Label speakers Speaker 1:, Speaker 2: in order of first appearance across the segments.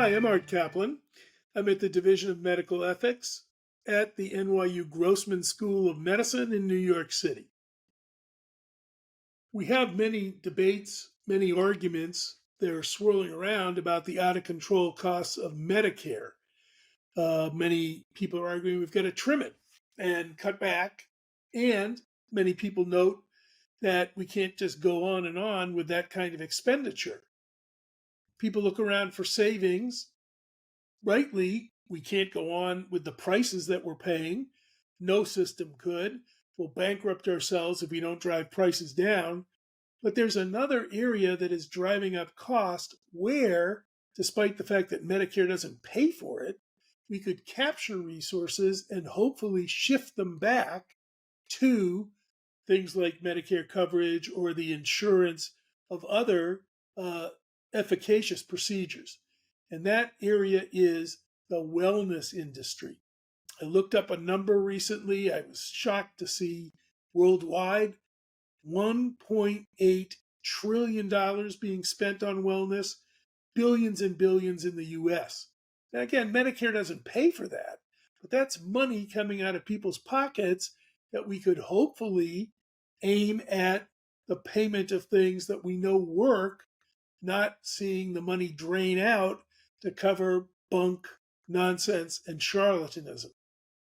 Speaker 1: Hi, I'm Art Caplan. I'm at the Division of Medical Ethics at the NYU Grossman School of Medicine in New York City. We have many debates, many arguments that are swirling around about the out of control costs of Medicare. Many people are arguing we've got to trim it and cut back, and many people note that we can't just go on and on with that kind of expenditure. People look around for savings. Rightly, we can't go on with the prices that we're paying. No system could. We'll bankrupt ourselves if we don't drive prices down. But there's another area that is driving up cost where, despite the fact that Medicare doesn't pay for it, we could capture resources and hopefully shift them back to things like Medicare coverage or the insurance of other efficacious procedures. And that area is the wellness industry. I looked up a number recently. I was shocked to see worldwide $1.8 trillion being spent on wellness, billions and billions in the US. Now, again, Medicare doesn't pay for that, but that's money coming out of people's pockets that we could hopefully aim at the payment of things that we know work, not seeing the money drain out to cover bunk, nonsense, and charlatanism.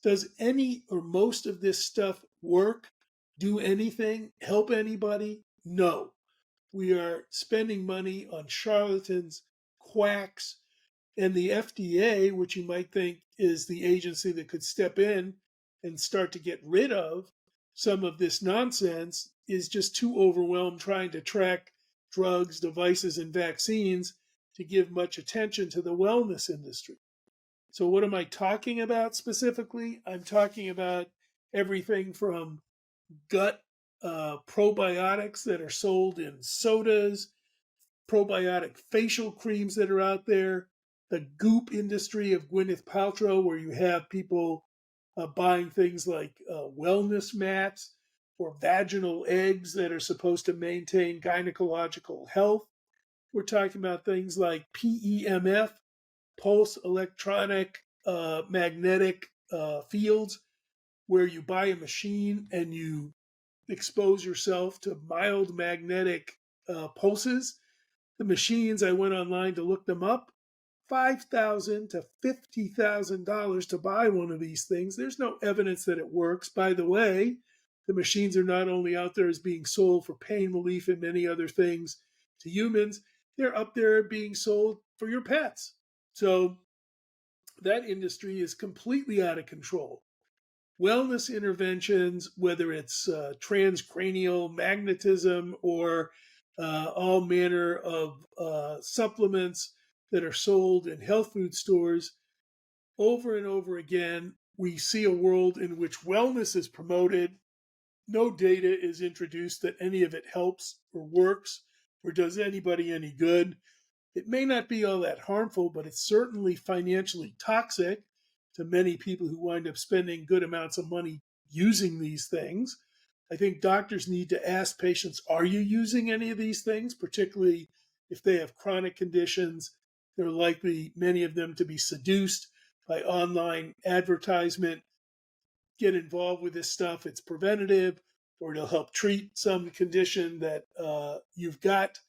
Speaker 1: Does any or most of this stuff work? Do anything? Help anybody? No. We are spending money on charlatans, quacks, and the FDA, which you might think is the agency that could step in and start to get rid of some of this nonsense, is just too overwhelmed trying to track drugs, devices, and vaccines to give much attention to the wellness industry. So what am I talking about specifically? I'm talking about everything from gut probiotics that are sold in sodas, probiotic facial creams that are out there, the goop industry of Gwyneth Paltrow, where you have people buying things like wellness mats or vaginal eggs that are supposed to maintain gynecological health. We're talking about things like PEMF, pulse electronic magnetic fields, where you buy a machine and you expose yourself to mild magnetic pulses. The machines, I went online to look them up, $5,000 to $50,000 to buy one of these things. There's no evidence that it works. By the way, the machines are not only out there as being sold for pain relief and many other things to humans, they're up there being sold for your pets. So that industry is completely out of control. Wellness interventions, whether it's transcranial magnetism or all manner of supplements that are sold in health food stores, over and over again, we see a world in which wellness is promoted. No data is introduced that any of it helps or works or does anybody any good. It may not be all that harmful, but it's certainly financially toxic to many people who wind up spending good amounts of money using these things. I think doctors need to ask patients, are you using any of these things? Particularly if they have chronic conditions, they're likely, many of them, to be seduced by online advertisement. Get involved with this stuff. It's preventative, or it'll help treat some condition that you've got.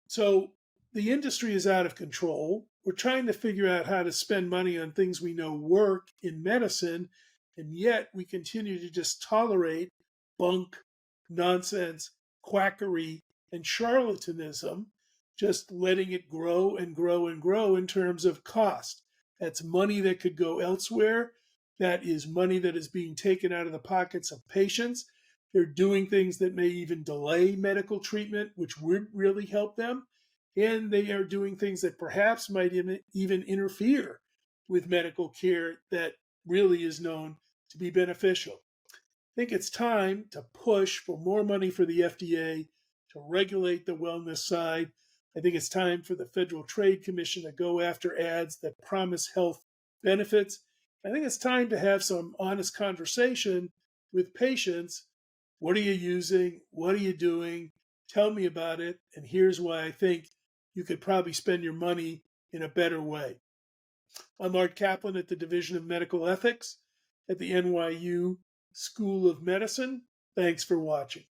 Speaker 1: So the industry is out of control. We're trying to figure out how to spend money on things we know work in medicine, and yet we continue to just tolerate bunk, nonsense, quackery, and charlatanism, just letting it grow and grow and grow in terms of cost. That's money that could go elsewhere. That is money that is being taken out of the pockets of patients. They're doing things that may even delay medical treatment, which would really help them. And they are doing things that perhaps might even interfere with medical care that really is known to be beneficial. I think it's time to push for more money for the FDA to regulate the wellness side. I think it's time for the Federal Trade Commission to go after ads that promise health benefits. I think it's time to have some honest conversation with patients. What are you using? What are you doing? Tell me about it. And here's why I think you could probably spend your money in a better way. I'm Art Caplan at the Division of Medical Ethics at the NYU School of Medicine. Thanks for watching.